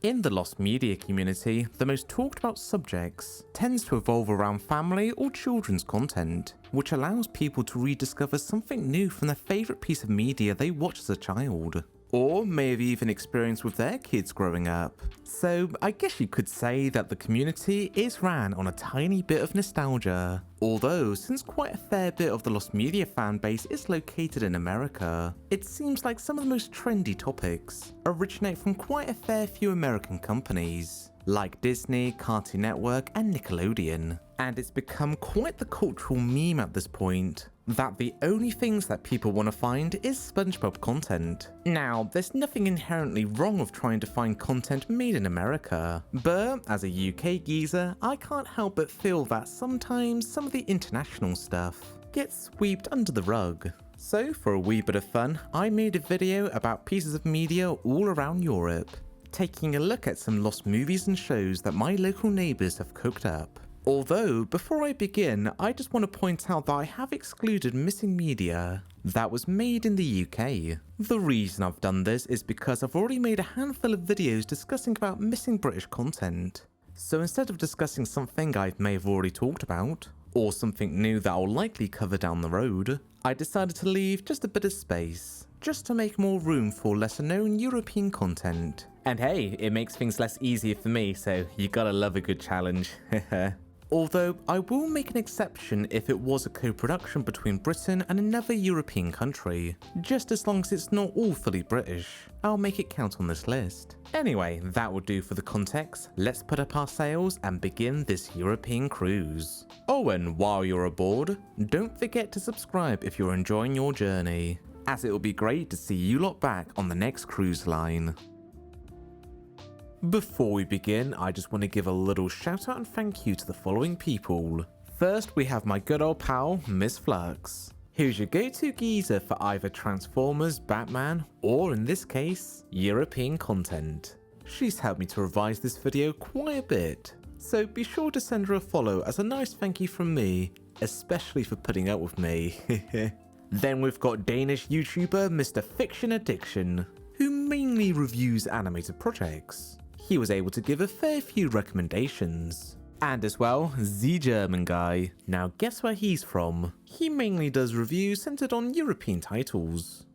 In the lost media community, the most talked about subjects tends to evolve around family or children's content, which allows people to rediscover something new from their favourite piece of media they watched as a child, or may have even experienced with their kids growing up. So I guess you could say that the community is ran on a tiny bit of nostalgia. Although, since quite a fair bit of the lost media fan base is located in America, it seems like some of the most trendy topics originate from quite a fair few American companies, like Disney, Cartoon Network, and Nickelodeon. And it's become quite the cultural meme at this point, that the only things that people want to find is SpongeBob content. Now, there's nothing inherently wrong with trying to find content made in America, but as a UK geezer, I can't help but feel that sometimes some of the international stuff gets swept under the rug. So for a wee bit of fun, I made a video about pieces of media all around Europe, taking a look at some lost movies and shows that my local neighbours have cooked up. Although, before I begin, I just want to point out that I have excluded missing media that was made in the UK. The reason I've done this is because I've already made a handful of videos discussing about missing British content. So instead of discussing something I may have already talked about, or something new that I'll likely cover down the road, I decided to leave just a bit of space, just to make more room for lesser known European content. And hey, it makes things less easier for me, so you gotta love a good challenge. Although I will make an exception if it was a co-production between Britain and another European country, just as long as it's not all fully British. I'll make it count on this list. Anyway, that will do for the context. Let's put up our sails and begin this European cruise. Oh, and while you're aboard, don't forget to subscribe if you're enjoying your journey, as it will be great to see you lot back on the next cruise line. Before we begin, I just want to give a little shout out and thank you to the following people. First, we have my good old pal, Miss Flux, who's your go-to geezer for either Transformers, Batman, or in this case, European content. She's helped me to revise this video quite a bit, so be sure to send her a follow as a nice thank you from me, especially for putting up with me. Then we've got Danish YouTuber Mr. Fiction Addiction, who mainly reviews animated projects. He was able to give a fair few recommendations. And as well, the German guy. Now guess where he's from? He mainly does reviews centered on European titles.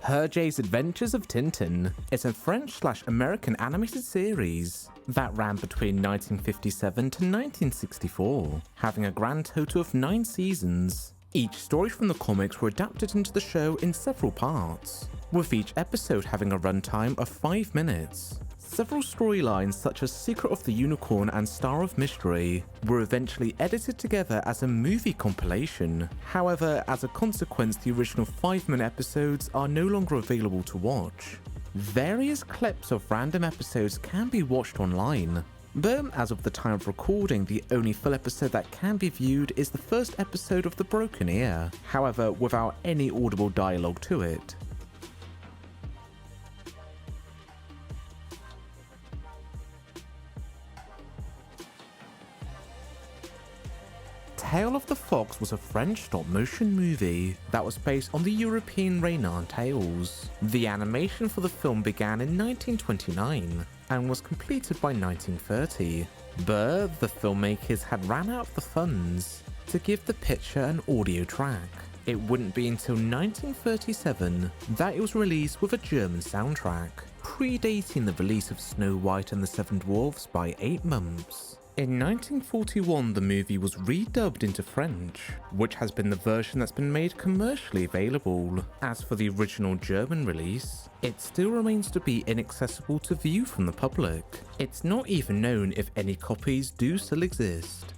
Hergé's Adventures of Tintin is a French/American animated series that ran between 1957 to 1964, having a grand total of 9 seasons. Each story from the comics were adapted into the show in several parts, with each episode having a runtime of 5 minutes. Several storylines such as Secret of the Unicorn and Star of Mystery were eventually edited together as a movie compilation. However, as a consequence, the original 5-minute episodes are no longer available to watch. Various clips of random episodes can be watched online, but as of the time of recording, the only full episode that can be viewed is the first episode of The Broken Ear, however without any audible dialogue to it. Tale of the Fox was a French stop-motion movie that was based on the European Renan tales. The animation for the film began in 1929 and was completed by 1930, but the filmmakers had ran out of the funds to give the picture an audio track. It wouldn't be until 1937 that it was released with a German soundtrack, predating the release of Snow White and the Seven Dwarfs by 8 months. In 1941, the movie was redubbed into French, which has been the version that's been made commercially available. As for the original German release, it still remains to be inaccessible to view from the public. It's not even known if any copies do still exist.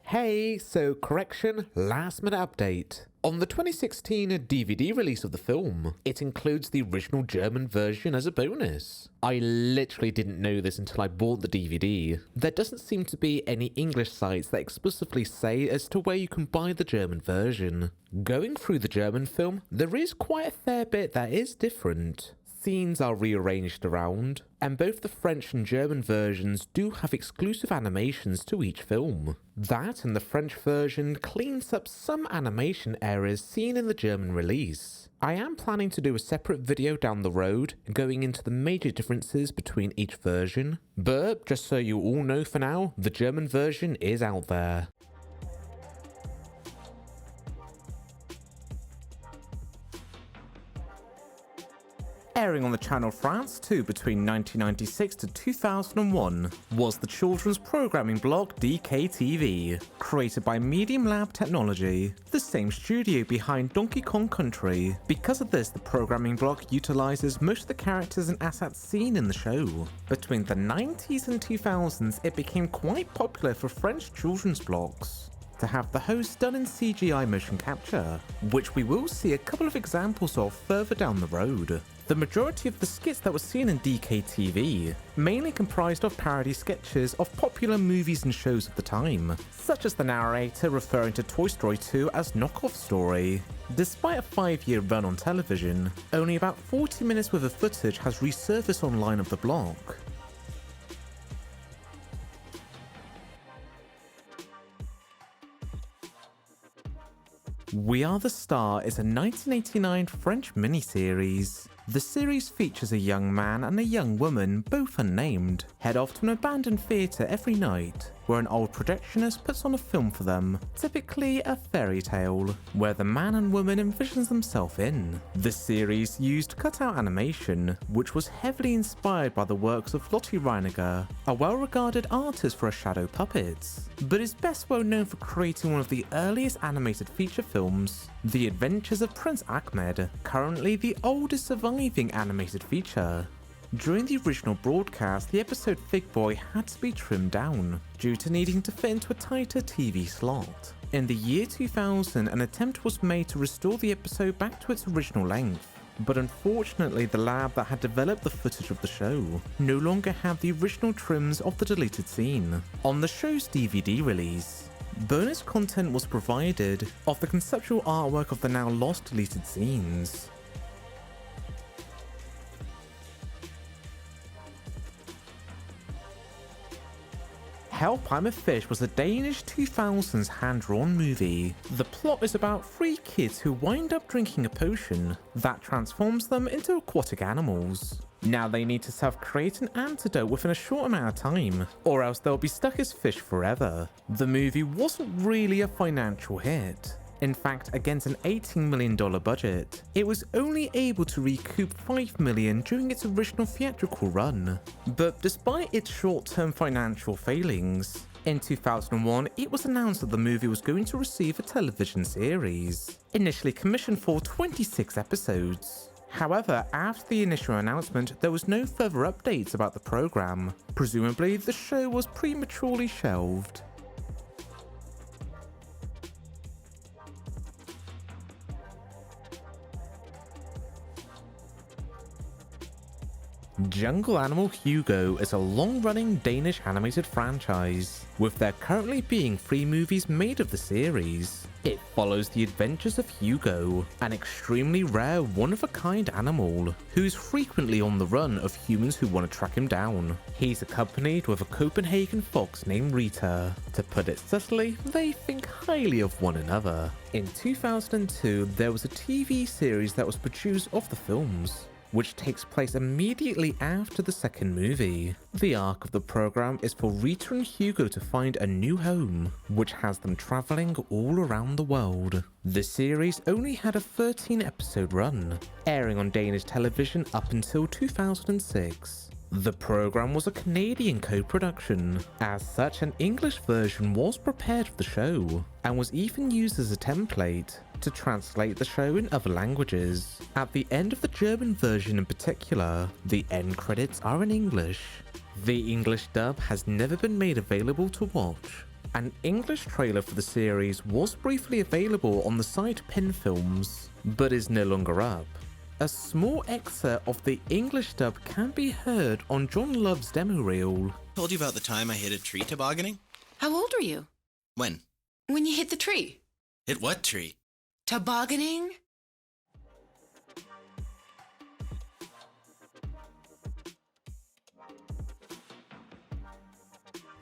Hey, so correction, last minute update. On the 2016 DVD release of the film, it includes the original German version as a bonus. I literally didn't know this until I bought the DVD. There doesn't seem to be any English sites that explicitly say as to where you can buy the German version. Going through the German film, there is quite a fair bit that is different. scenes are rearranged around, and both the French and German versions do have exclusive animations to each film. That and the French version cleans up some animation errors seen in the German release. I am planning to do a separate video down the road going into the major differences between each version, but just so you all know for now, the German version is out there. Airing on the Channel France 2 between 1996 to 2001 was the children's programming block DKTV, created by Medium Lab Technology, the same studio behind Donkey Kong Country. Because of this, the programming block utilizes most of the characters and assets seen in the show. Between the 90s and 2000s, it became quite popular for French children's blocks to have the host done in CGI motion capture, which we will see a couple of examples of further down the road. The majority of the skits that were seen in DKTV mainly comprised of parody sketches of popular movies and shows of the time, such as the narrator referring to Toy Story 2 as knockoff story. Despite a 5-year run on television, only about 40 minutes worth of footage has resurfaced online of the block. We Are the Star is a 1989 French miniseries. The series features a young man and a young woman, both unnamed, head off to an abandoned theatre every night, where an old projectionist puts on a film for them, typically a fairy tale, where the man and woman envisions themselves in. The series used cutout animation, which was heavily inspired by the works of Lotte Reiniger, a well-regarded artist for her shadow puppets, but is best well known for creating one of the earliest animated feature films, The Adventures of Prince Ahmed, currently the oldest surviving animated feature. During the original broadcast, the episode Fig Boy had to be trimmed down, due to needing to fit into a tighter TV slot. In the year 2000, an attempt was made to restore the episode back to its original length, but unfortunately the lab that had developed the footage of the show no longer had the original trims of the deleted scene. On the show's DVD release, bonus content was provided of the conceptual artwork of the now lost deleted scenes. Help, I'm a Fish was a Danish 2000s hand-drawn movie. The plot is about 3 kids who wind up drinking a potion that transforms them into aquatic animals. Now they need to self-create an antidote within a short amount of time, or else they'll be stuck as fish forever. The movie wasn't really a financial hit. In fact, against an $18 million budget, it was only able to recoup $5 million during its original theatrical run. But despite its short-term financial failings, in 2001 it was announced that the movie was going to receive a television series, initially commissioned for 26 episodes. However, after the initial announcement, there was no further updates about the program. Presumably, the show was prematurely shelved. Jungle Animal Hugo is a long-running Danish animated franchise, with there currently being 3 movies made of the series. It follows the adventures of Hugo, an extremely rare one-of-a-kind animal who's frequently on the run of humans who want to track him down. He's accompanied with a Copenhagen fox named Rita. To put it subtly, they think highly of one another. In 2002, there was a TV series that was produced of the films, which takes place immediately after the second movie. The arc of the program is for Rita and Hugo to find a new home, which has them travelling all around the world. The series only had a 13-episode run, airing on Danish television up until 2006. The program was a Canadian co-production. As such, an English version was prepared for the show, and was even used as a template to translate the show in other languages. At the end of the German version in particular, the end credits are in English. The English dub has never been made available to watch. An English trailer for the series was briefly available on the site Pen Films, but is no longer up. A small excerpt of the English dub can be heard on John Love's demo reel. Told you about the time I hit a tree tobogganing? How old are you? When? When you hit the tree. Hit what tree? Tobogganing?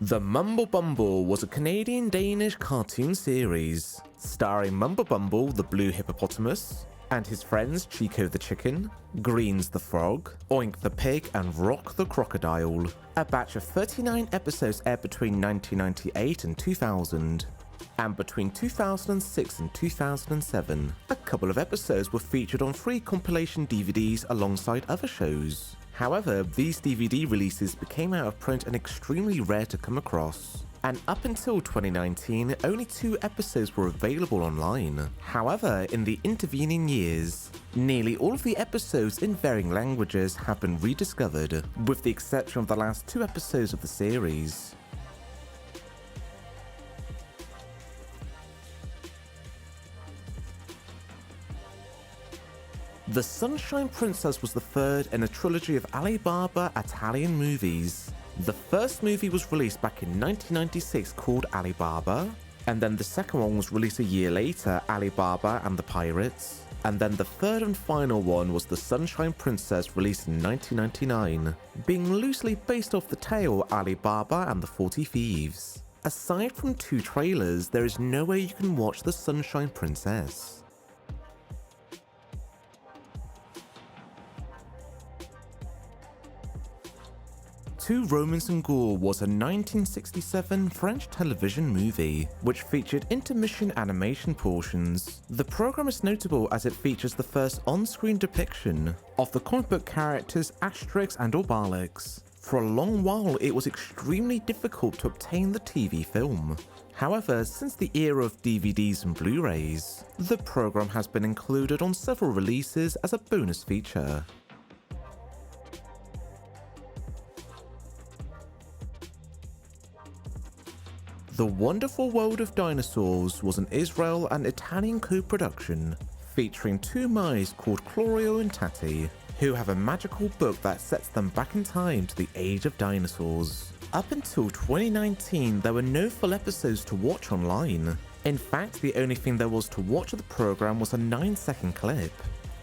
The Mumble Bumble was a Canadian-Danish cartoon series starring Mumble Bumble the blue hippopotamus and his friends Chico the chicken, Greens the frog, Oink the pig and Rock the crocodile. A batch of 39 episodes aired between 1998 and 2000. And between 2006 and 2007, a couple of episodes were featured on free compilation DVDs alongside other shows. However, these DVD releases became out of print and extremely rare to come across. And up until 2019, only 2 episodes were available online. However, in the intervening years, nearly all of the episodes in varying languages have been rediscovered, with the exception of the last 2 episodes of the series. The Sunshine Princess was the third in a trilogy of Alibaba Italian movies. The first movie was released back in 1996 called Alibaba, and then the second one was released a year later, Alibaba and the Pirates, and then the third and final one was The Sunshine Princess, released in 1999, being loosely based off the tale Alibaba and the 40 Thieves. Aside from 2 trailers, there is no way you can watch The Sunshine Princess. Two Romains and Gaule was a 1967 French television movie, which featured intermission animation portions. The program is notable as it features the first on-screen depiction of the comic book characters Asterix and Obelix. For a long while, it was extremely difficult to obtain the TV film. However, since the era of DVDs and Blu-rays, the program has been included on several releases as a bonus feature. The Wonderful World of Dinosaurs was an Israel and Italian co-production featuring 2 mice called Chlorio and Tati, who have a magical book that sets them back in time to the age of dinosaurs. Up until 2019, there were no full episodes to watch online. In fact, the only thing there was to watch of the program was a 9-second clip.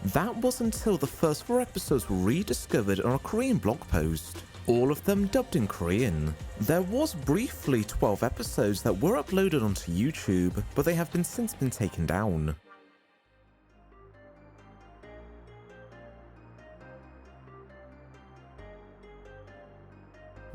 That was until the first 4 episodes were rediscovered on a Korean blog post, all of them dubbed in Korean. There was briefly 12 episodes that were uploaded onto YouTube, but they have since been taken down.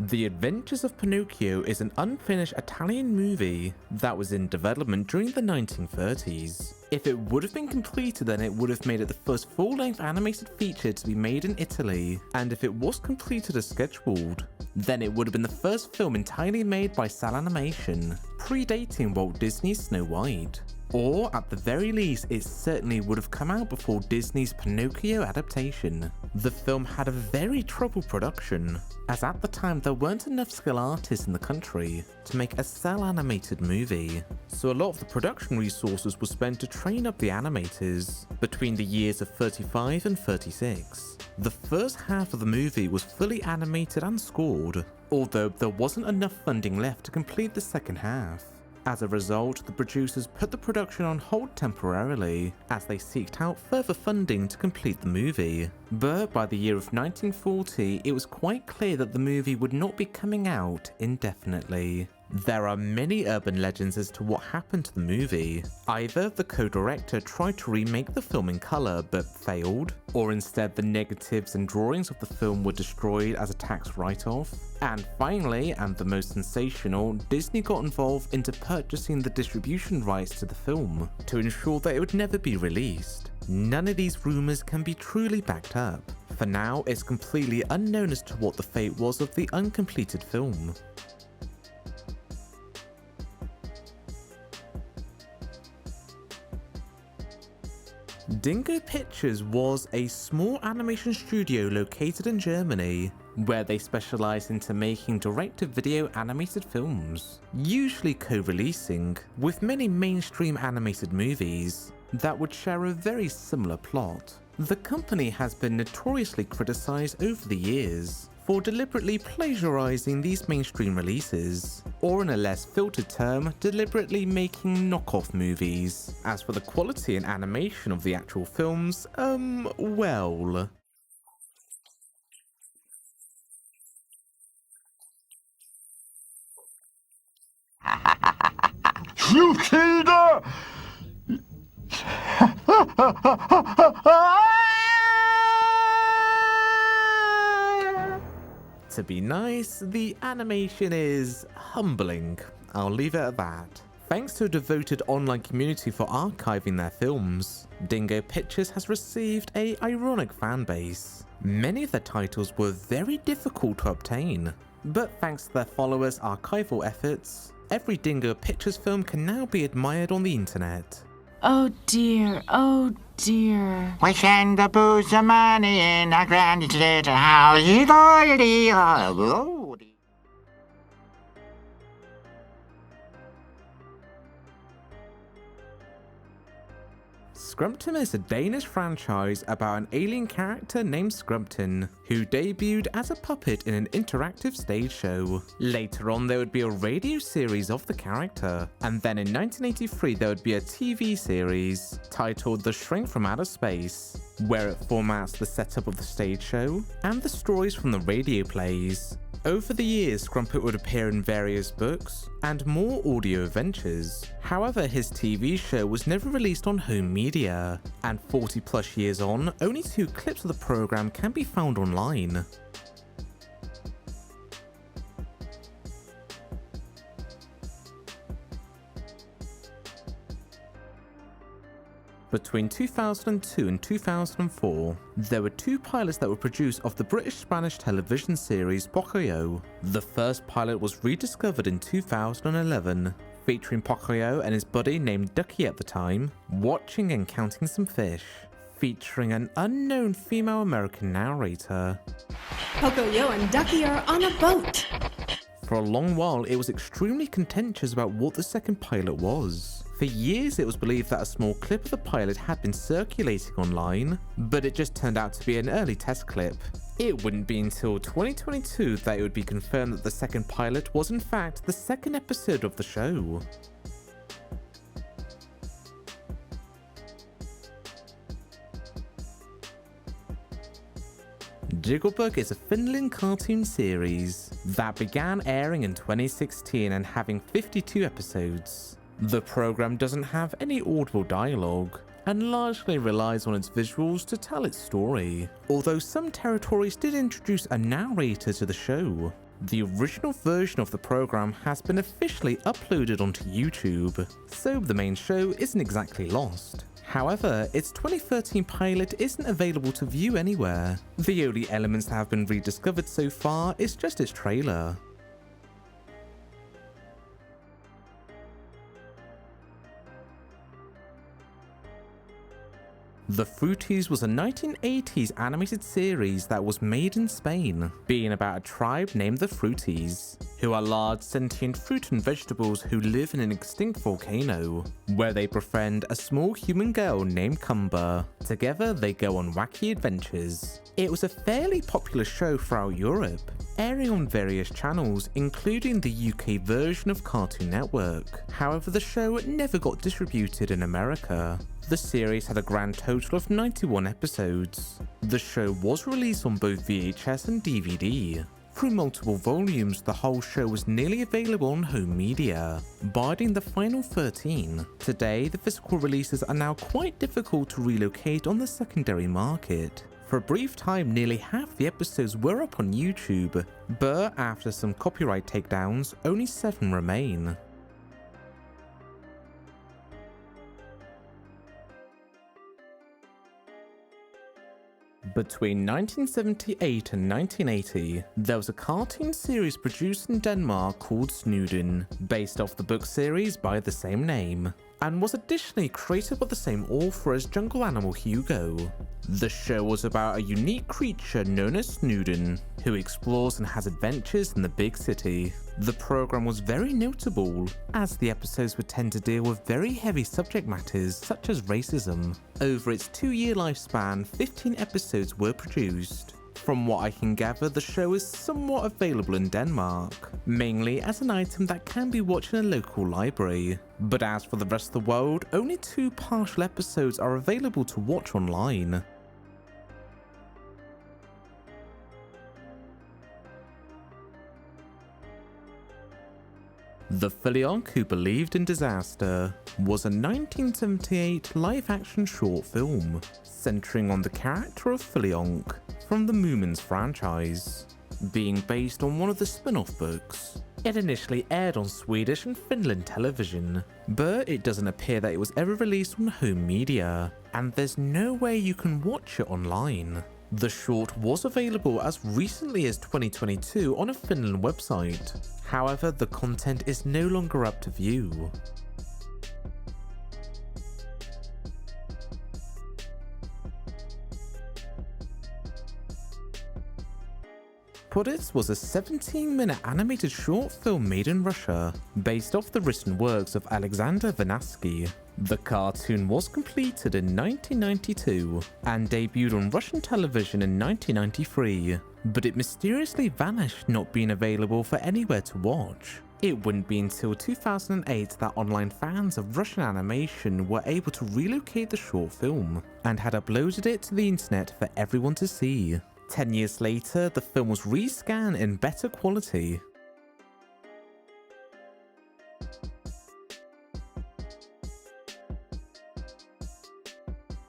The Adventures of Pinocchio is an unfinished Italian movie that was in development during the 1930s. If it would have been completed, then it would have made it the first full-length animated feature to be made in Italy, and if it was completed as scheduled, then it would have been the first film entirely made by Cell Animation, predating Walt Disney's Snow White. Or, at the very least, it certainly would have come out before Disney's Pinocchio adaptation. The film had a very troubled production, as at the time there weren't enough skilled artists in the country to make a cel-animated movie, so a lot of the production resources were spent to train up the animators between the years of 35 and 36. The first half of the movie was fully animated and scored, although there wasn't enough funding left to complete the second half. As a result, the producers put the production on hold temporarily as they sought out further funding to complete the movie. But by the year of 1940, it was quite clear that the movie would not be coming out indefinitely. There are many urban legends as to what happened to the movie. Either the co-director tried to remake the film in colour but failed, or instead the negatives and drawings of the film were destroyed as a tax write-off. And finally, and the most sensational, Disney got involved into purchasing the distribution rights to the film to ensure that it would never be released. None of these rumours can be truly backed up. For now, it's completely unknown as to what the fate was of the uncompleted film. Dingo Pictures was a small animation studio located in Germany, where they specialised into making direct-to-video animated films, usually co-releasing with many mainstream animated movies that would share a very similar plot. The company has been notoriously criticised over the years for deliberately plagiarising these mainstream releases, or in a less filtered term, deliberately making knockoff movies. As for the quality and animation of the actual films, well... You killed her! To be nice, the animation is humbling. I'll leave it at that. Thanks to a devoted online community for archiving their films, Dingo Pictures has received an ironic fan base. Many of their titles were very difficult to obtain, but thanks to their followers' archival efforts, every Dingo Pictures film can now be admired on the internet. Oh dear, oh dear. We send the booze and money in a grand little house. Skrumpen is a Danish franchise about an alien character named Skrumpen, who debuted as a puppet in an interactive stage show. Later on there would be a radio series of the character, and then in 1983 there would be a TV series titled The Shrink from Outer Space, where it formats the setup of the stage show and the stories from the radio plays. Over the years, Skrumpen would appear in various books and more audio adventures. However, his TV show was never released on home media, and 40 plus years on, only 2 clips of the program can be found online. Between 2002 and 2004, there were 2 pilots that were produced of the British-Spanish television series Pocoyo. The first pilot was rediscovered in 2011, featuring Pocoyo and his buddy named Ducky at the time, watching and counting some fish, featuring an unknown female American narrator. Pocoyo and Ducky are on a boat. For a long while, it was extremely contentious about what the second pilot was. For years, it was believed that a small clip of the pilot had been circulating online, but it just turned out to be an early test clip. It wouldn't be until 2022 that it would be confirmed that the second pilot was in fact the second episode of the show. Gigglebug is a Finland cartoon series that began airing in 2016 and having 52 episodes. The program doesn't have any audible dialogue and largely relies on its visuals to tell its story, although some territories did introduce a narrator to the show. The original version of the program has been officially uploaded onto YouTube, so the main show isn't exactly lost. However, its 2013 pilot isn't available to view anywhere. The only elements that have been rediscovered so far is just its trailer. The Fruitties was a 1980s animated series that was made in Spain, being about a tribe named the Fruitties, who are large sentient fruit and vegetables who live in an extinct volcano, where they befriend a small human girl named Cumber. Together they go on wacky adventures. It was a fairly popular show throughout Europe, airing on various channels including the UK version of Cartoon Network. However, the show never got distributed in America. The series had a grand total of 91 episodes. The show was released on both VHS and DVD. Through multiple volumes, the whole show was nearly available on home media, barring the final 13. Today, the physical releases are now quite difficult to relocate on the secondary market. For a brief time, nearly half the episodes were up on YouTube, but after some copyright takedowns, only 7 remain. Between 1978 and 1980, there was a cartoon series produced in Denmark called Snuden, based off the book series by the same name, and was additionally created by the same author as jungle animal Hugo. The show was about a unique creature known as Snuden, who explores and has adventures in the big city. The program was very notable, as the episodes would tend to deal with very heavy subject matters such as racism. Over its 2-year lifespan, 15 episodes were produced. From what I can gather, the show is somewhat available in Denmark, mainly as an item that can be watched in a local library. But as for the rest of the world, only 2 partial episodes are available to watch online. The Fillyjonk Who Believed in Disaster was a 1978 live-action short film centering on the character of Fillyjonk from the Romains franchise, being based on one of the spin-off books. It initially aired on Swedish and Finland television, but it doesn't appear that it was ever released on home media, and there's no way you can watch it online. The short was available as recently as 2022 on a Finland website. However, the content is no longer up to view. Fruitties was a 17-minute animated short film made in Russia, based off the written works of Alexander Vanatsky. The cartoon was completed in 1992 and debuted on Russian television in 1993, but it mysteriously vanished, not being available for anywhere to watch. It wouldn't be until 2008 that online fans of Russian animation were able to relocate the short film and had uploaded it to the internet for everyone to see. 10 years later, the film was rescanned in better quality.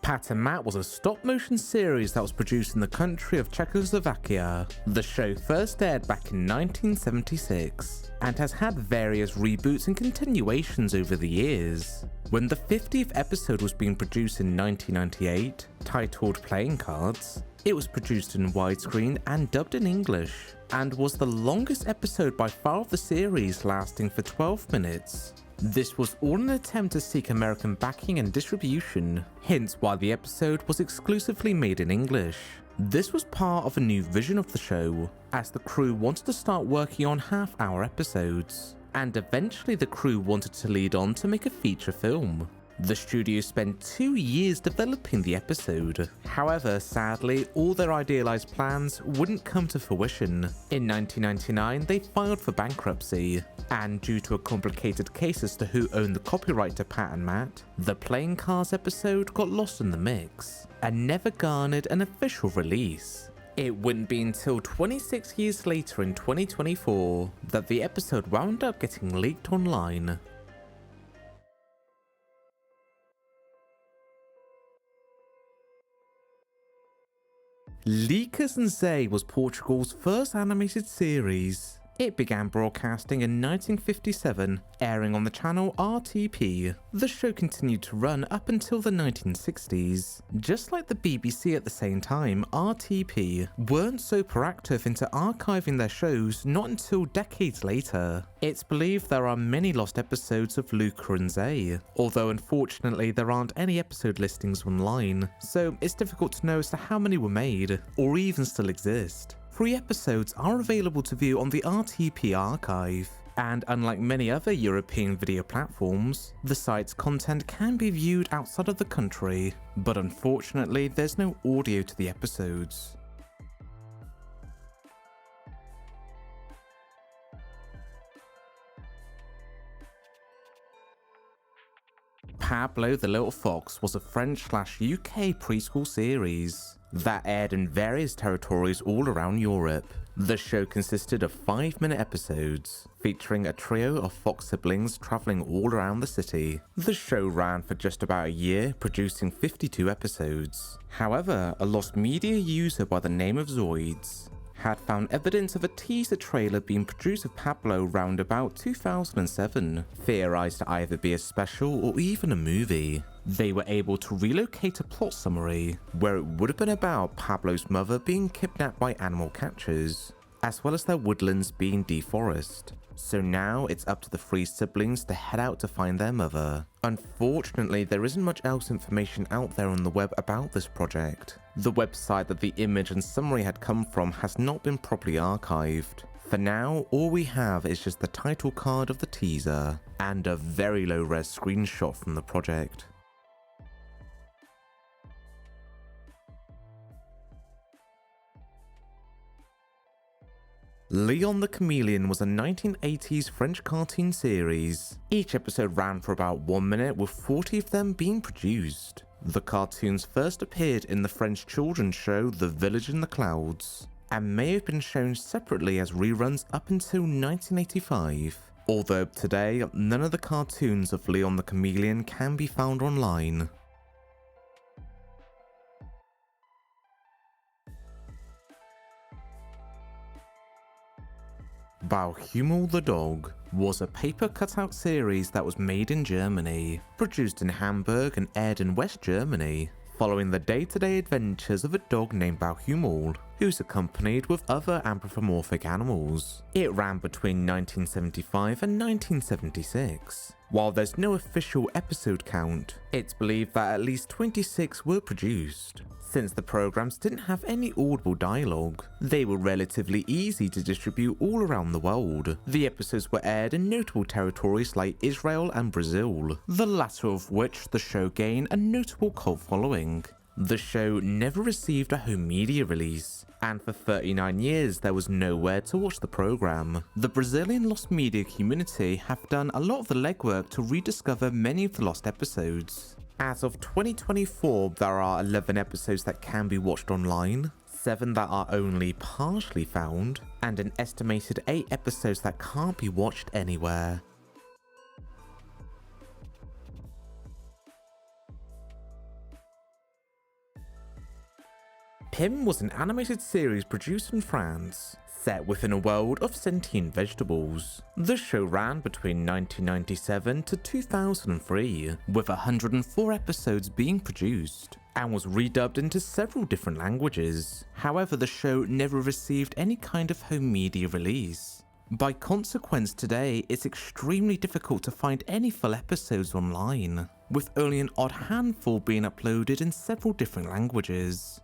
Pat and Matt was a stop-motion series that was produced in the country of Czechoslovakia. The show first aired back in 1976 and has had various reboots and continuations over the years. When the 50th episode was being produced in 1998, titled Playing Cards, it was produced in widescreen and dubbed in English, and was the longest episode by far of the series, lasting for 12 minutes. This was all an attempt to seek American backing and distribution, hence why the episode was exclusively made in English. This was part of a new vision of the show, as the crew wanted to start working on half-hour episodes, and eventually the crew wanted to lead on to make a feature film. The studio spent 2 years developing the episode. However, sadly, all their idealized plans wouldn't come to fruition. In 1999, they filed for bankruptcy, and due to a complicated case as to who owned the copyright to Pat and Matt, the Playing Cards episode got lost in the mix and never garnered an official release. It wouldn't be until 26 years later in 2024 that the episode wound up getting leaked online. Licas and Zé was Portugal's first animated series. It began broadcasting in 1957, airing on the channel RTP. The show continued to run up until the 1960s. Just like the BBC at the same time, RTP weren't so proactive into archiving their shows not until decades later. It's believed there are many lost episodes of Licas and Zé, although unfortunately there aren't any episode listings online, so it's difficult to know as to how many were made, or even still exist. 3 episodes are available to view on the RTP archive, and unlike many other European video platforms, the site's content can be viewed outside of the country, but unfortunately there's no audio to the episodes. Pablo the Little Fox was a French/UK preschool series that aired in various territories all around Europe. The show consisted of 5-minute episodes, featuring a trio of fox siblings travelling all around the city. The show ran for just about a year, producing 52 episodes. However, a lost media user by the name of Zoids had found evidence of a teaser trailer being produced of Pablo round about 2007, theorized to either be a special or even a movie. They were able to relocate a plot summary where it would have been about Pablo's mother being kidnapped by animal catchers, as well as their woodlands being deforested. So now it's up to the 3 siblings to head out to find their mother. Unfortunately, there isn't much else information out there on the web about this project. The website that the image and summary had come from has not been properly archived. For now, all we have is just the title card of the teaser and a very low-res screenshot from the project. Leon the Chameleon was a 1980s French cartoon series. Each episode ran for about 1 minute, with 40 of them being produced. The cartoons first appeared in the French children's show The Village in the Clouds, and may have been shown separately as reruns up until 1985. although today none of the cartoons of Leon the Chameleon can be found online. Bohumil the Dog was a paper cutout series that was made in Germany, produced in Hamburg and aired in West Germany, following the day-to-day adventures of a dog named Bohumil, who's accompanied with other anthropomorphic animals. It ran between 1975 and 1976. While there's no official episode count, it's believed that at least 26 were produced. Since the programs didn't have any audible dialogue, they were relatively easy to distribute all around the world. The episodes were aired in notable territories like Israel and Brazil, the latter of which the show gained a notable cult following. The show never received a home media release, and for 39 years there was nowhere to watch the program. The Brazilian lost media community have done a lot of the legwork to rediscover many of the lost episodes. As of 2024, there are 11 episodes that can be watched online, 7 that are only partially found, and an estimated 8 episodes that can't be watched anywhere. Pim was an animated series produced in France, set within a world of sentient vegetables. The show ran between 1997 to 2003, with 104 episodes being produced, and was redubbed into several different languages. However, the show never received any kind of home media release. By consequence, today it's extremely difficult to find any full episodes online, with only an odd handful being uploaded in several different languages.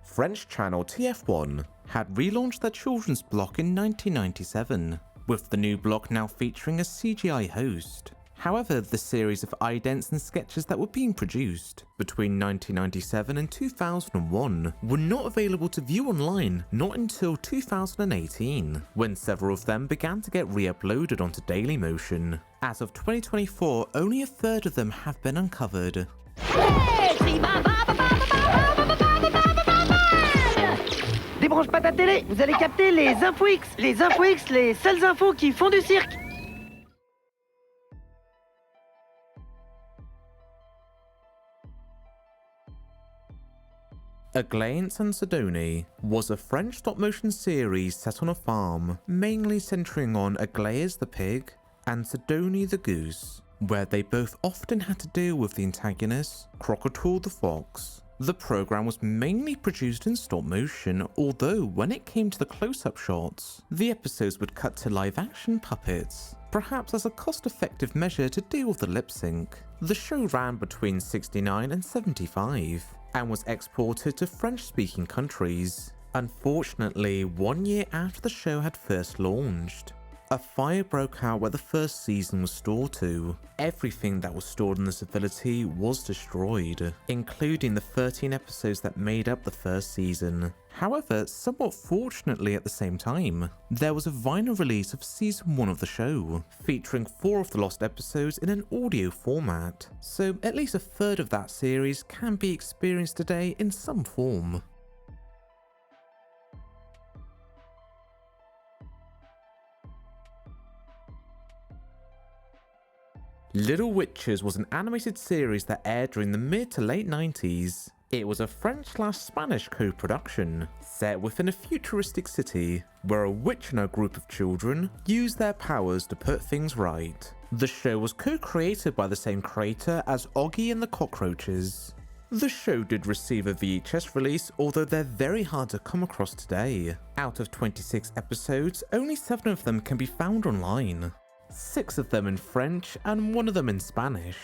French channel TF1 had relaunched their children's block in 1997, with the new block now featuring a CGI host. However, the series of idents and sketches that were being produced between 1997 and 2001 were not available to view online not until 2018, when several of them began to get re-uploaded onto Dailymotion. As of 2024, only a third of them have been uncovered. Débranche pas ta télé, vous allez capter les infos X. Les infos X, les seules infos qui font du cirque. Aglaé and Sidonie was a French stop-motion series set on a farm, mainly centering on Aglaé as the pig and Sidonie the goose, where they both often had to deal with the antagonist, Crocodile the fox. The program was mainly produced in stop motion, although when it came to the close-up shots, the episodes would cut to live-action puppets, perhaps as a cost-effective measure to deal with the lip-sync. The show ran between 69 and 75, and was exported to French-speaking countries. Unfortunately, 1 year after the show had first launched, a fire broke out where the first season was stored to. Everything that was stored in this facility was destroyed, including the 13 episodes that made up the first season. However, somewhat fortunately at the same time, there was a vinyl release of season 1 of the show, featuring 4 of the lost episodes in an audio format, so at least a third of that series can be experienced today in some form. Little Witches was an animated series that aired during the mid to late 90s. It was a French/Spanish co-production, set within a futuristic city, where a witch and a group of children use their powers to put things right. The show was co-created by the same creator as Oggy and the Cockroaches. The show did receive a VHS release, although they're very hard to come across today. Out of 26 episodes, only 7 of them can be found online. 6 of them in French and 1 of them in Spanish.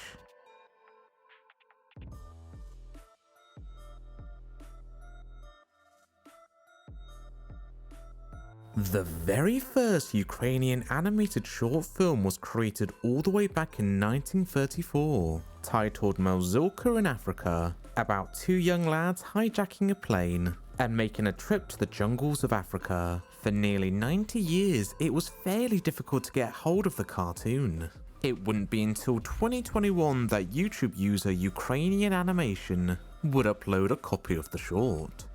The very first Ukrainian animated short film was created all the way back in 1934, titled Murzilka in Africa, about 2 young lads hijacking a plane and making a trip to the jungles of Africa. For nearly 90 years, it was fairly difficult to get hold of the cartoon. It wouldn't be until 2021 that YouTube user Ukrainian Animation would upload a copy of the short.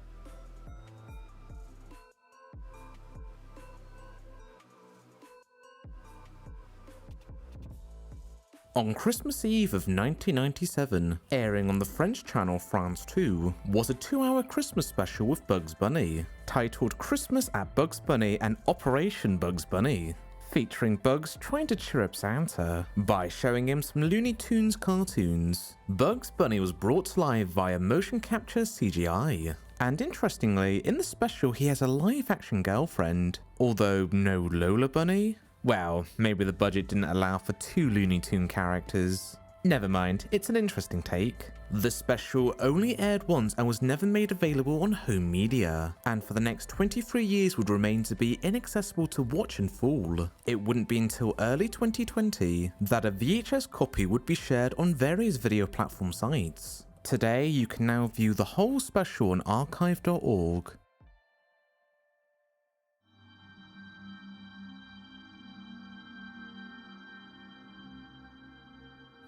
On Christmas Eve of 1997, airing on the French channel France 2, was a 2-hour Christmas special with Bugs Bunny, titled Christmas at Bugs Bunny and Operation Bugs Bunny, featuring Bugs trying to cheer up Santa by showing him some Looney Tunes cartoons. Bugs Bunny was brought to life via motion capture CGI, and interestingly, in the special he has a live-action girlfriend, although no Lola Bunny. Well, maybe the budget didn't allow for 2 Looney Tune characters. Never mind, it's an interesting take. The special only aired once and was never made available on home media, and for the next 23 years would remain to be inaccessible to watch in full. It wouldn't be until early 2020 that a VHS copy would be shared on various video platform sites. Today, you can now view the whole special on archive.org.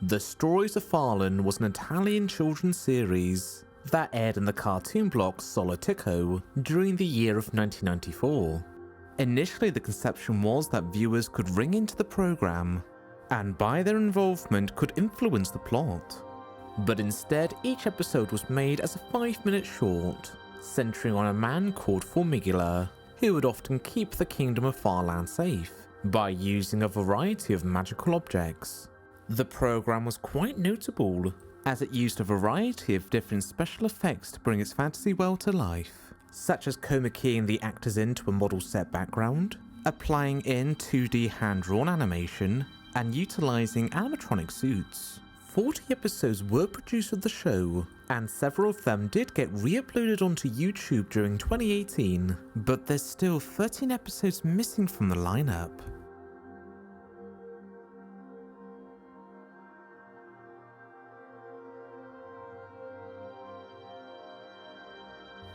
The Stories of Farland was an Italian children's series that aired in the cartoon block Solitico during the year of 1994. Initially, the conception was that viewers could ring into the program, and by their involvement could influence the plot. But instead, each episode was made as a 5-minute short, centering on a man called Formigula, who would often keep the kingdom of Farland safe by using a variety of magical objects. The program was quite notable, as it used a variety of different special effects to bring its fantasy world to life, such as chroma keying the actors into a model set background, applying in 2D hand-drawn animation, and utilising animatronic suits. 40 episodes were produced of the show, and several of them did get re-uploaded onto YouTube during 2018, but there's still 13 episodes missing from the lineup.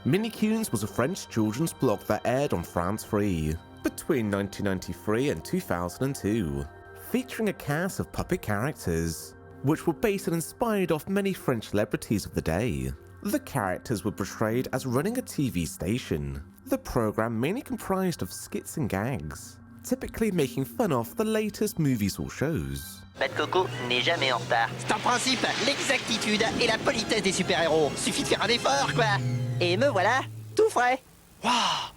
Minicoons was a French children's block that aired on France 3 between 1993 and 2002, featuring a cast of puppet characters, which were based and inspired off many French celebrities of the day. The characters were portrayed as running a TV station. The program mainly comprised of skits and gags, typically making fun of the latest movies or shows. Pas de coco n'est jamais en retard. C'est un principe, l'exactitude et la politesse des super-héros. Suffit de faire un effort, quoi. Et me voilà, tout frais. Wow.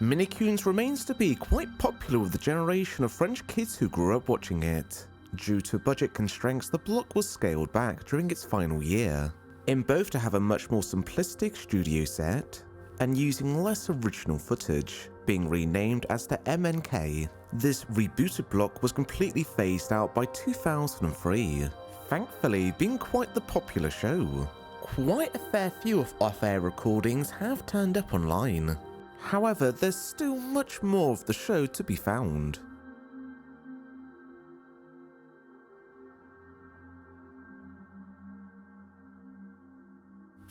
Minicoons remains to be quite popular with the generation of French kids who grew up watching it. Due to budget constraints, the block was scaled back during its final year, in both to have a much more simplistic studio set and using less original footage, being renamed as the MNK. This rebooted block was completely phased out by 2003, thankfully being quite the popular show. Quite a fair few of off-air recordings have turned up online. However, there's still much more of the show to be found.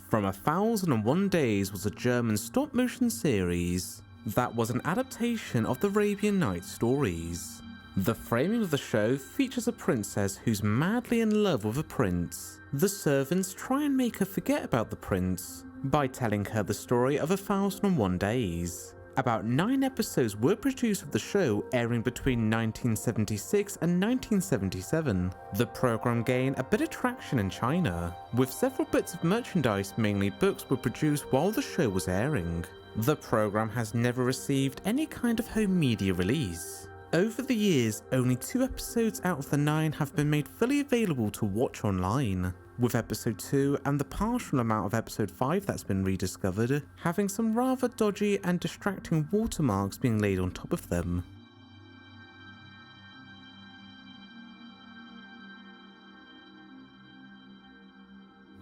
From 1001 Days was a German stop-motion series that was an adaptation of the Arabian Nights stories. The framing of the show features a princess who's madly in love with a prince. The servants try and make her forget about the prince by telling her the story of 1001 Days. About 9 episodes were produced of the show, airing between 1976 and 1977. The program gained a bit of traction in China, with several bits of merchandise, mainly books, were produced while the show was airing. The program has never received any kind of home media release. Over the years, only 2 episodes out of the 9 have been made fully available to watch online, with episode 2 and the partial amount of episode 5 that's been rediscovered having some rather dodgy and distracting watermarks being laid on top of them.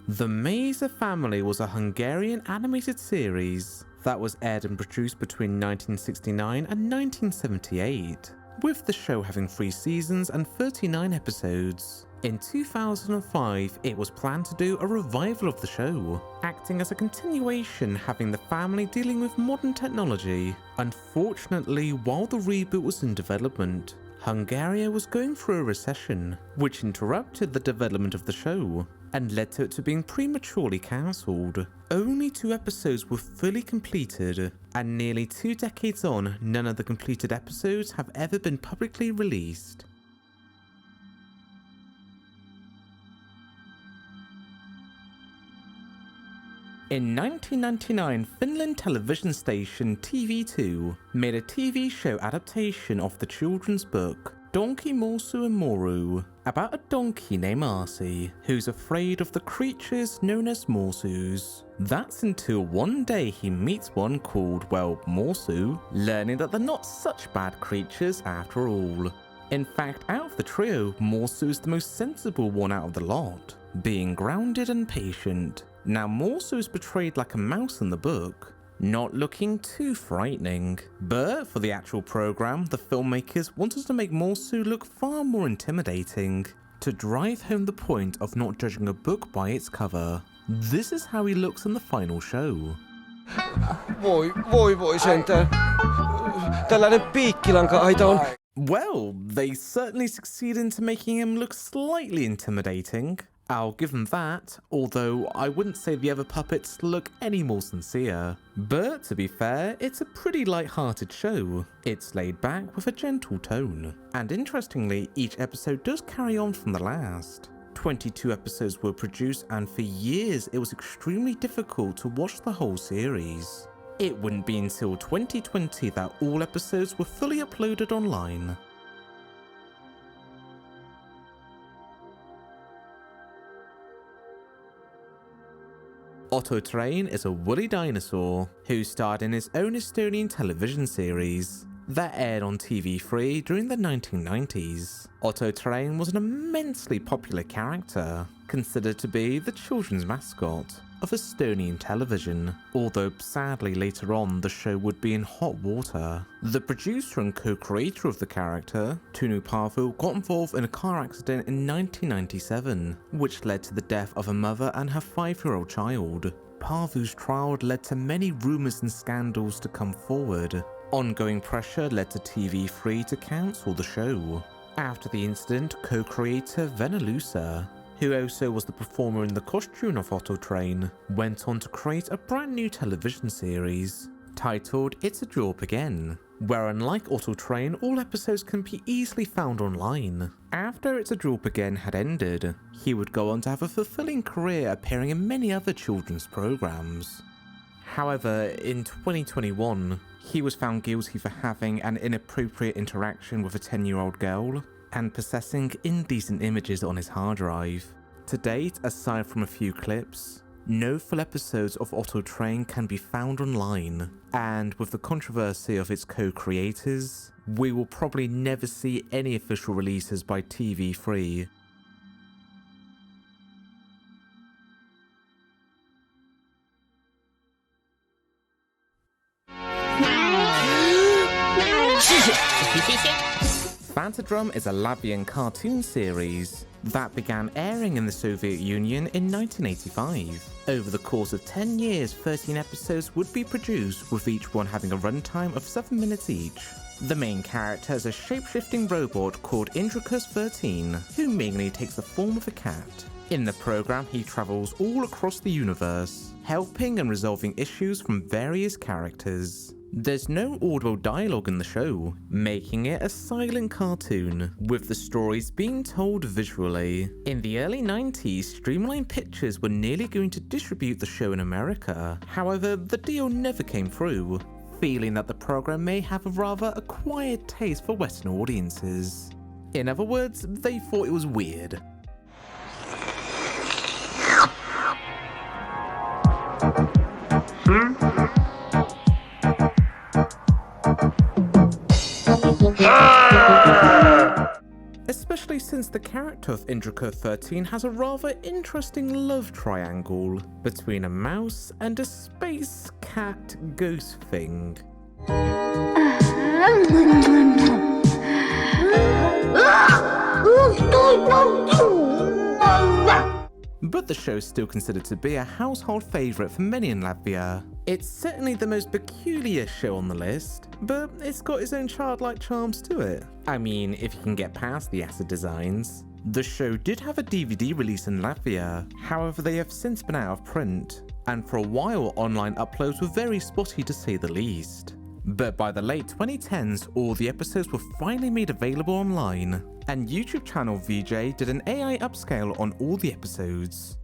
The Mézga Family was a Hungarian animated series that was aired and produced between 1969 and 1978, with the show having 3 seasons and 39 episodes. In 2005, it was planned to do a revival of the show, acting as a continuation, having the family dealing with modern technology. Unfortunately, while the reboot was in development, Hungary was going through a recession, which interrupted the development of the show. and led to it to being prematurely cancelled. Only 2 episodes were fully completed, and nearly 2 decades on, none of the completed episodes have ever been publicly released. In 1999, Finland television station TV2 made a TV show adaptation of the children's book Donkey Morsu and Moru, about a donkey named Marcy who's afraid of the creatures known as Morsus. That's until one day he meets one called, well, Morsu, learning that they're not such bad creatures after all. In fact, out of the trio, Morsu is the most sensible one out of the lot, being grounded and patient. Now, Morsu is portrayed like a mouse in the book, not looking too frightening. But for the actual program, the filmmakers wanted to make Morsu look far more intimidating, to drive home the point of not judging a book by its cover. This is how he looks in the final show. Voi sentään. Tällainen piikkilanka-aita on... Well, they certainly succeed into making him look slightly intimidating. I'll give them that, although I wouldn't say the other puppets look any more sincere. But to be fair, it's a pretty light-hearted show. It's laid back with a gentle tone. And interestingly, each episode does carry on from the last. 22 episodes were produced, and for years it was extremely difficult to watch the whole series. It wouldn't be until 2020 that all episodes were fully uploaded online. Otto-Triin is a woolly dinosaur who starred in his own Estonian television series that aired on TV3 during the 1990s. Otto-Triin was an immensely popular character, considered to be the children's mascot of Estonian television, although sadly later on the show would be in hot water. The producer and co-creator of the character, Tunu Paavu, got involved in a car accident in 1997, which led to the death of a mother and her 5-year-old child. Paavu's trial led to many rumours and scandals to come forward. Ongoing pressure led to TV3 to cancel the show. After the incident, co-creator Venelusa, who also was the performer in the costume of Otto-Triin, went on to create a brand new television series titled It's a Job Again, where unlike Otto-Triin, all episodes can be easily found online. After It's a Job Again had ended, he would go on to have a fulfilling career appearing in many other children's programs. However, in 2021, he was found guilty for having an inappropriate interaction with a 10-year-old girl and possessing indecent images on his hard drive. To date, aside from a few clips, no full episodes of Otto-Triin can be found online, and with the controversy of its co-creators, we will probably never see any official releases by TV3. Fantadrum is a Latvian cartoon series that began airing in the Soviet Union in 1985. Over the course of 10 years, 13 episodes would be produced, with each one having a runtime of 7 minutes each. The main character is a shape-shifting robot called Indricus 13, who mainly takes the form of a cat. In the program, he travels all across the universe, helping and resolving issues from various characters. There's no audible dialogue in the show, making it a silent cartoon, with the stories being told visually. In the early 90s, Streamline Pictures were nearly going to distribute the show in America. However, the deal never came through, feeling that the program may have a rather acquired taste for Western audiences. In other words, they thought it was weird. Especially since the character of Indricus 13 has a rather interesting love triangle between a mouse and a space cat ghost thing. But the show is still considered to be a household favourite for many in Latvia. It's certainly the most peculiar show on the list, but it's got its own childlike charms to it. I mean, if you can get past the acid designs. The show did have a DVD release in Latvia, however they have since been out of print, and for a while online uploads were very spotty to say the least. But by the late 2010s, all the episodes were finally made available online, and YouTube channel VJ did an AI upscale on all the episodes.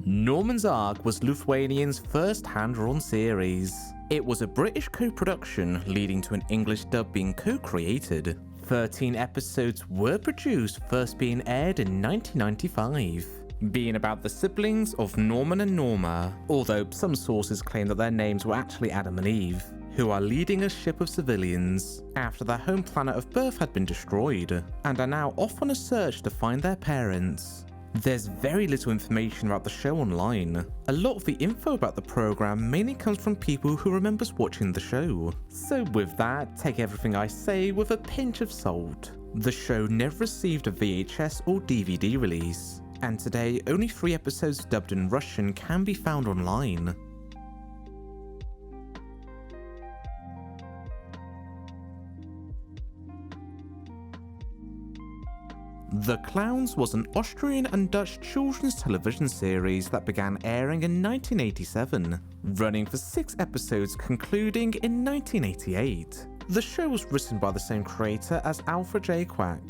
Norman's Ark was Lithuanian's first hand-drawn series. It was a British co-production, leading to an English dub being co-created. 13 episodes were produced, first being aired in 1995, being about the siblings of Norman and Norma, although some sources claim that their names were actually Adam and Eve, who are leading a ship of civilians after their home planet of birth had been destroyed, and are now off on a search to find their parents. There's very little information about the show online. A lot of the info about the program mainly comes from people who remembers watching the show. So with that, take everything I say with a pinch of salt. The show never received a VHS or DVD release, and today only 3 episodes dubbed in Russian can be found online. The Clowns was an Austrian and Dutch children's television series that began airing in 1987, running for 6 episodes concluding in 1988. The show was written by the same creator as Alfred J. Quack.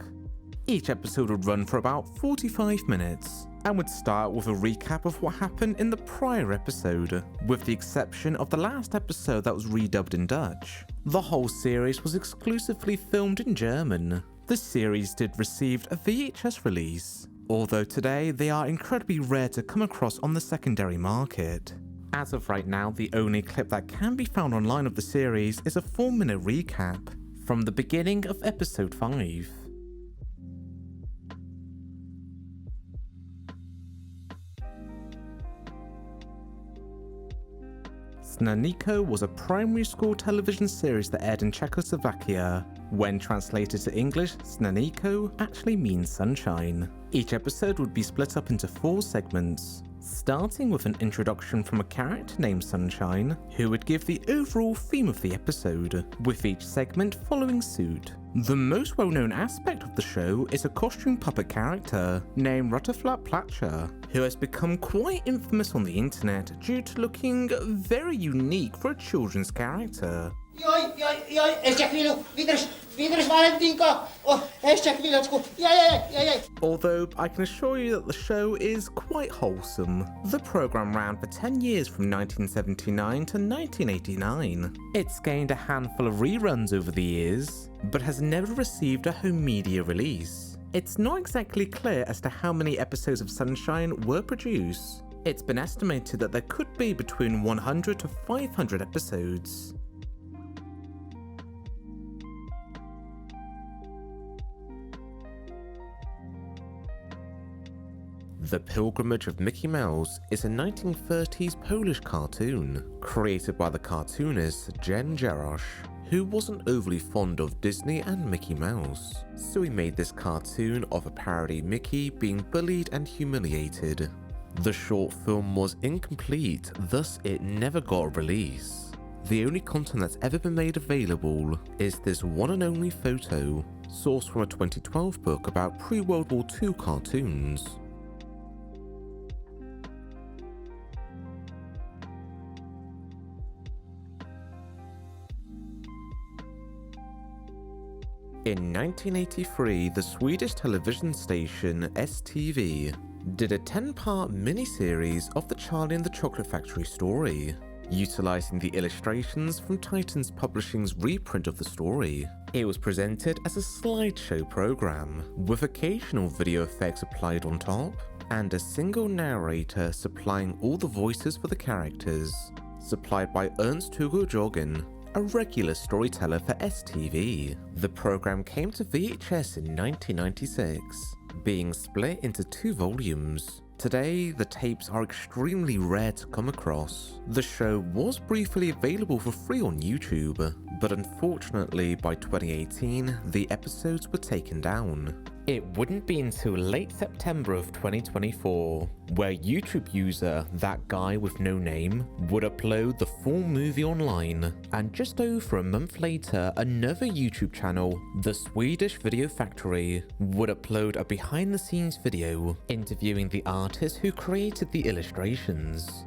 Each episode would run for about 45 minutes, and would start with a recap of what happened in the prior episode, with the exception of the last episode that was redubbed in Dutch. The whole series was exclusively filmed in German. The series did receive a VHS release, although today they are incredibly rare to come across on the secondary market. As of right now, the only clip that can be found online of the series is a 4-minute recap from the beginning of episode 5. Snaniko was a primary school television series that aired in Czechoslovakia. When translated to English, Snaniko actually means sunshine. Each episode would be split up into 4 segments, starting with an introduction from a character named Sunshine, who would give the overall theme of the episode, with each segment following suit. The most well-known aspect of the show is a costume puppet character named Rutterflat Platcher, who has become quite infamous on the internet due to looking very unique for a children's character. Although I can assure you that the show is quite wholesome. The program ran for 10 years from 1979 to 1989. It's gained a handful of reruns over the years, but has never received a home media release. It's not exactly clear as to how many episodes of Sunshine were produced. It's been estimated that there could be between 100 to 500 episodes. The Pilgrimage of Mickey Mouse is a 1930s Polish cartoon, created by the cartoonist Jen Jarosz, who wasn't overly fond of Disney and Mickey Mouse, so he made this cartoon of a parody Mickey being bullied and humiliated. The short film was incomplete, thus it never got a release. The only content that's ever been made available is this one and only photo, sourced from a 2012 book about pre-World War II cartoons. In 1983, the Swedish television station STV did a 10-part miniseries of the Charlie and the Chocolate Factory story, utilising the illustrations from Titan's Publishing's reprint of the story. It was presented as a slideshow program, with occasional video effects applied on top, and a single narrator supplying all the voices for the characters, supplied by Ernst Hugo Jogen, a regular storyteller for STV. The program came to VHS in 1996, being split into 2 volumes. Today, the tapes are extremely rare to come across. The show was briefly available for free on YouTube, but unfortunately by 2018, the episodes were taken down. It wouldn't be until late September of 2024 where YouTube user That Guy With No Name would upload the full movie online, and just over a month later another YouTube channel, The Swedish Video Factory, would upload a behind the scenes video interviewing the artist who created the illustrations.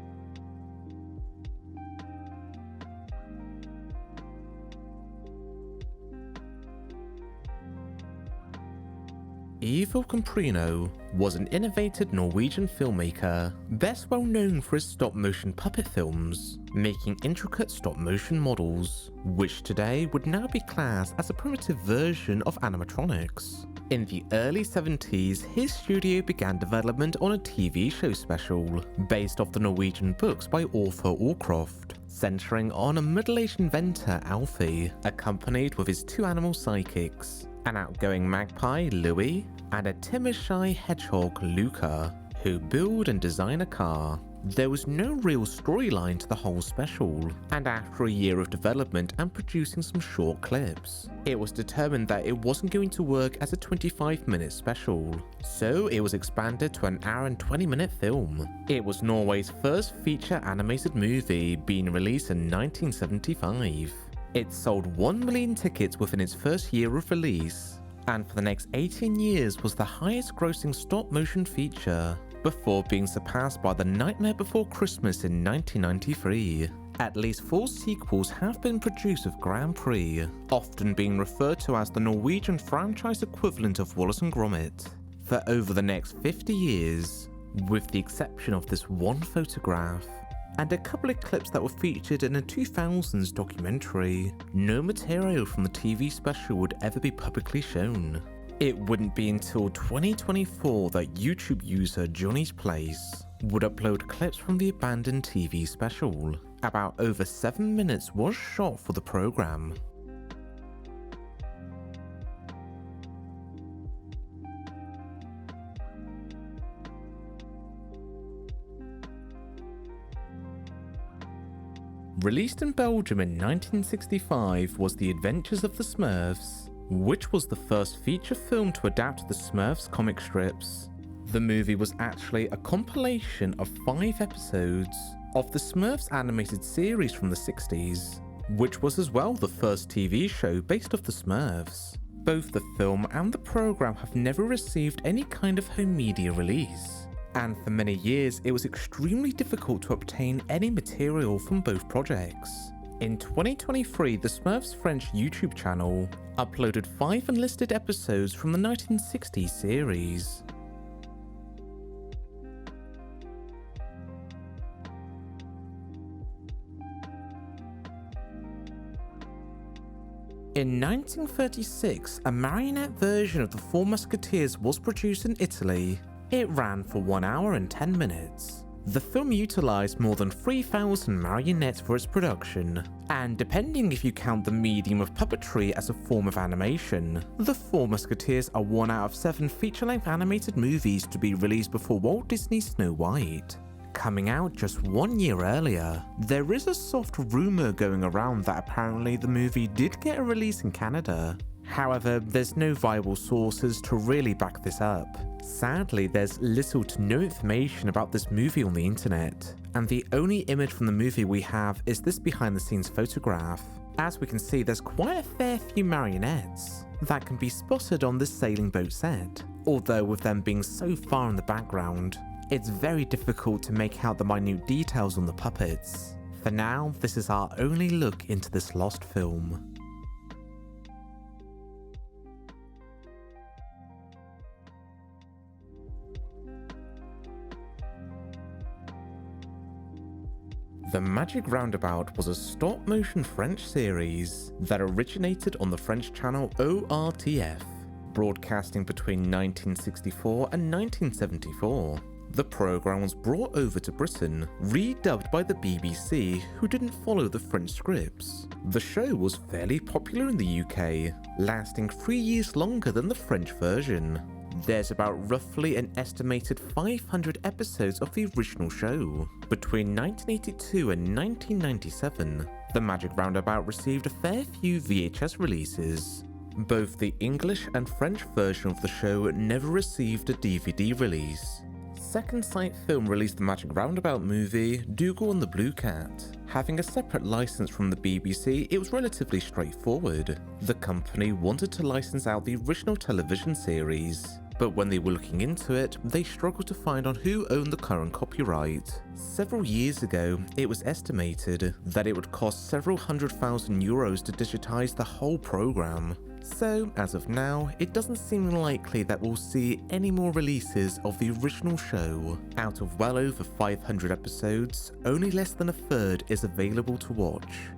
Ivo Camprino was an innovative Norwegian filmmaker, best well known for his stop-motion puppet films, making intricate stop-motion models, which today would now be classed as a primitive version of animatronics. In the early 70s, his studio began development on a TV show special, based off the Norwegian books by Arthur Allcroft, centering on a middle-aged inventor, Alfie, accompanied with his two animal sidekicks, an outgoing magpie, Louis, and a timid shy hedgehog, Luca, who build and design a car. There was no real storyline to the whole special, and after a year of development and producing some short clips, it was determined that it wasn't going to work as a 25-minute special, so it was expanded to an hour and 20-minute film. It was Norway's first feature animated movie, being released in 1975. It sold 1 million tickets within its first year of release, and for the next 18 years was the highest grossing stop-motion feature, before being surpassed by The Nightmare Before Christmas in 1993. At least 4 sequels have been produced with Grand Prix, often being referred to as the Norwegian franchise equivalent of Wallace and Gromit, for over the next 50 years, with the exception of this one photograph and a couple of clips that were featured in a 2000s documentary. No material from the TV special would ever be publicly shown. It wouldn't be until 2024 that YouTube user Johnny's Place would upload clips from the abandoned TV special. About over 7 minutes was shot for the program. Released in Belgium in 1965 was The Adventures of the Smurfs, which was the first feature film to adapt the Smurfs comic strips. The movie was actually a compilation of 5 episodes of the Smurfs animated series from the 60s, which was as well the first TV show based off the Smurfs. Both the film and the program have never received any kind of home media release, and for many years it was extremely difficult to obtain any material from both projects. In 2023, the Smurfs French YouTube channel uploaded 5 unlisted episodes from the 1960s series. In 1936, a marionette version of the Four Musketeers was produced in Italy. It ran for 1 hour and 10 minutes. The film utilised more than 3,000 marionettes for its production, and depending if you count the medium of puppetry as a form of animation, the Four Musketeers are 1 out of 7 feature-length animated movies to be released before Walt Disney's Snow White. Coming out just 1 year earlier, there is a soft rumour going around that apparently the movie did get a release in Canada. However, there's no viable sources to really back this up. Sadly, there's little to no information about this movie on the internet, and the only image from the movie we have is this behind the scenes photograph. As we can see, there's quite a fair few marionettes that can be spotted on this sailing boat set, although with them being so far in the background, it's very difficult to make out the minute details on the puppets. For now, this is our only look into this lost film. The Magic Roundabout was a stop-motion French series that originated on the French channel ORTF, broadcasting between 1964 and 1974. The programme was brought over to Britain, redubbed by the BBC, who didn't follow the French scripts. The show was fairly popular in the UK, lasting 3 years longer than the French version. There's about roughly an estimated 500 episodes of the original show. Between 1982 and 1997, The Magic Roundabout received a fair few VHS releases. Both the English and French version of the show never received a DVD release. Second Sight Film released the Magic Roundabout movie, Dougal and the Blue Cat. Having a separate license from the BBC, it was relatively straightforward. The company wanted to license out the original television series, but when they were looking into it, they struggled to find on who owned the current copyright. Several years ago, it was estimated that it would cost several €100,000 to digitize the whole program. So, as of now, it doesn't seem likely that we'll see any more releases of the original show. Out of well over 500 episodes, only less than a third is available to watch.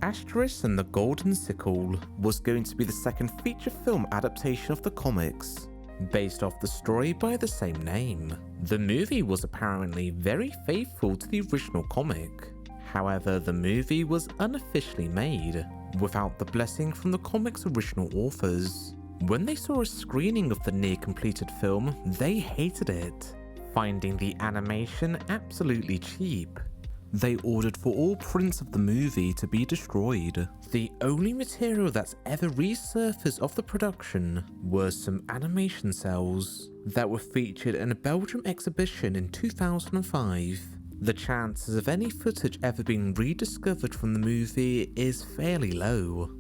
Asterix and the Golden Sickle was going to be the second feature film adaptation of the comics, based off the story by the same name. The movie was apparently very faithful to the original comic. However, the movie was unofficially made, without the blessing from the comic's original authors. When they saw a screening of the near-completed film, they hated it, finding the animation absolutely cheap. They ordered for all prints of the movie to be destroyed. The only material that's ever resurfaced of the production were some animation cells that were featured in a Belgium exhibition in 2005. The chances of any footage ever being rediscovered from the movie is fairly low.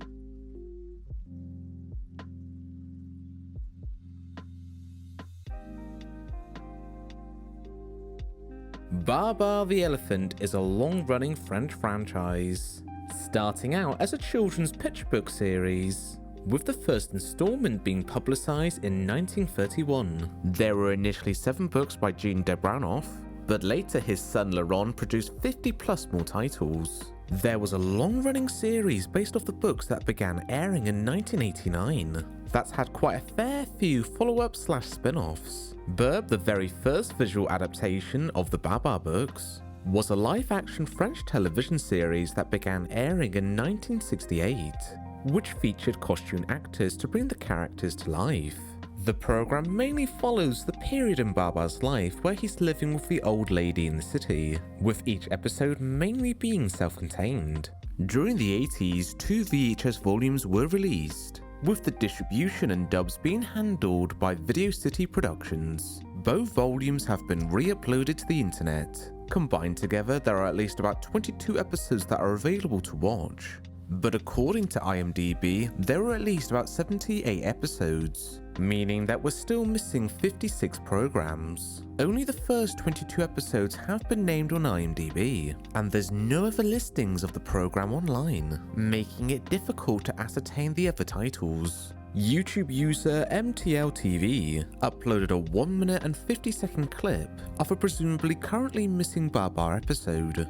Babar the Elephant is a long-running French franchise, starting out as a children's picture book series, with the first installment being publicised in 1931. There were initially 7 books by Jean de Branoff, but later his son Laurent produced 50 plus more titles. There was a long-running series based off the books that began airing in 1989 that's had quite a fair few follow-up/spin-offs. Burb, the very first visual adaptation of the Babar books, was a live-action French television series that began airing in 1968, which featured costume actors to bring the characters to life. The program mainly follows the period in Babar's life where he's living with the old lady in the city, with each episode mainly being self-contained. During the 80s, 2 VHS volumes were released, with the distribution and dubs being handled by Video City Productions. Both volumes have been re-uploaded to the internet. Combined together, there are at least about 22 episodes that are available to watch. But according to IMDb, there are at least about 78 episodes, meaning that we're still missing 56 programs. Only the first 22 episodes have been named on IMDb, and there's no other listings of the program online, making it difficult to ascertain the other titles. YouTube user MTLTV uploaded a 1 minute and 50-second clip of a presumably currently missing Babar episode.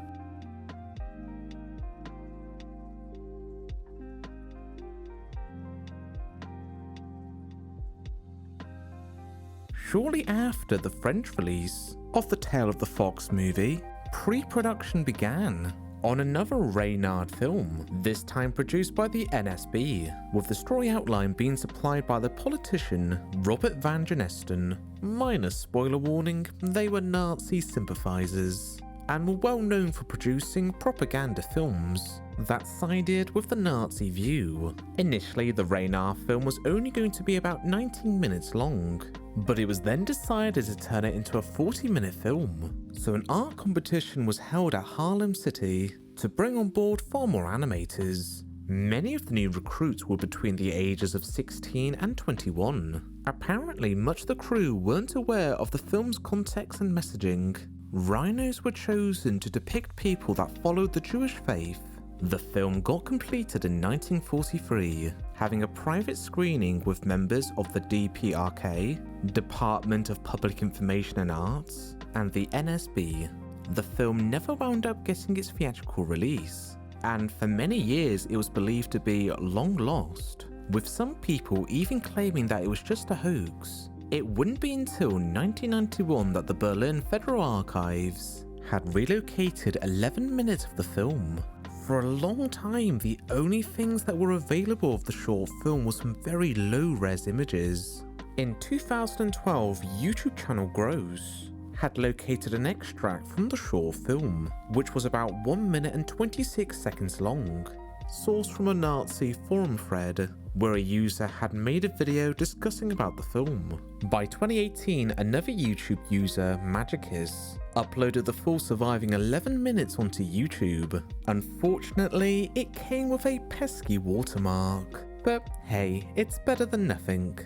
Shortly after the French release of the Tale of the Fox movie, pre-production began on another Reynard film, this time produced by the NSB, with the story outline being supplied by the politician Robert Van Genesten. Minor spoiler warning, they were Nazi sympathizers, and were well known for producing propaganda films that sided with the Nazi view. Initially, the Reynard film was only going to be about 19 minutes long, but it was then decided to turn it into a 40-minute film. So an art competition was held at Harlem City to bring on board far more animators. Many of the new recruits were between the ages of 16 and 21. Apparently, much of the crew weren't aware of the film's context and messaging. Rhinos were chosen to depict people that followed the Jewish faith. The film got completed in 1943, having a private screening with members of the DPRK, Department of Public Information and Arts, and the NSB. The film never wound up getting its theatrical release, and for many years it was believed to be long lost, with some people even claiming that it was just a hoax. It wouldn't be until 1991 that the Berlin Federal Archives had relocated 11 minutes of the film. For a long time, the only things that were available of the short film was some very low-res images. In 2012, YouTube channel Grows had located an extract from the short film, which was about 1 minute and 26 seconds long, sourced from a Nazi forum thread where a user had made a video discussing about the film. By 2018, another YouTube user, Magicus, uploaded the full surviving 11 minutes onto YouTube. Unfortunately, it came with a pesky watermark, but hey, it's better than nothing.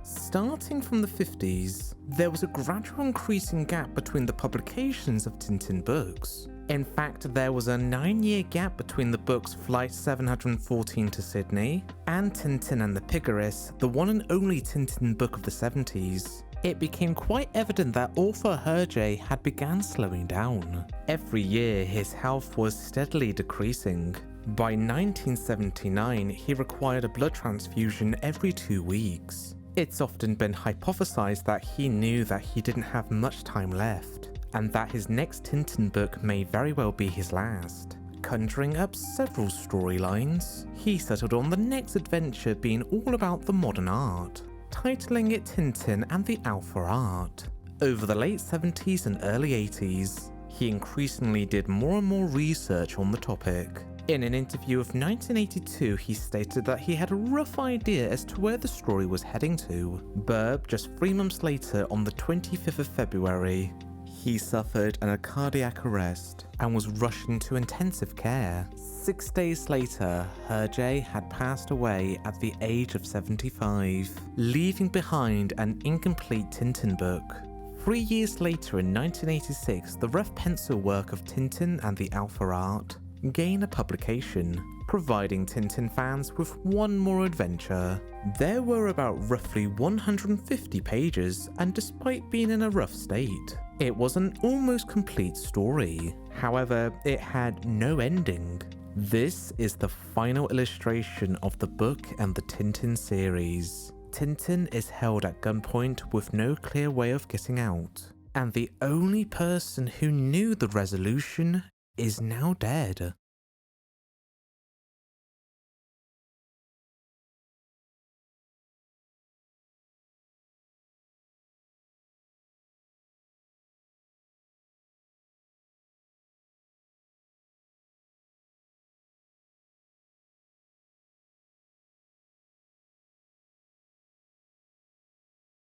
Starting from the 50s, there was a gradual increasing gap between the publications of Tintin books. In fact, there was a 9-year gap between the books Flight 714 to Sydney and Tintin and the Pigoress, the one and only Tintin book of the 70s. It became quite evident that author Hergé had begun slowing down. Every year, his health was steadily decreasing. By 1979, he required a blood transfusion every 2 weeks. It's often been hypothesized that he knew that he didn't have much time left, and that his next Tintin book may very well be his last. Conjuring up several storylines, he settled on the next adventure being all about the modern art, titling it Tintin and the Alph-Art. Over the late 70s and early 80s, he increasingly did more and more research on the topic. In an interview of 1982, he stated that he had a rough idea as to where the story was heading to. But just 3 months later, on the 25th of February, he suffered a cardiac arrest and was rushed into intensive care. 6 days later, Hergé had passed away at the age of 75, leaving behind an incomplete Tintin book. 3 years later, in 1986, the rough pencil work of Tintin and the Alph-Art gained a publication, providing Tintin fans with one more adventure. There were about roughly 150 pages, and despite being in a rough state, it was an almost complete story. However, it had no ending. This is the final illustration of the book and the Tintin series. Tintin is held at gunpoint with no clear way of getting out, and the only person who knew the resolution is now dead.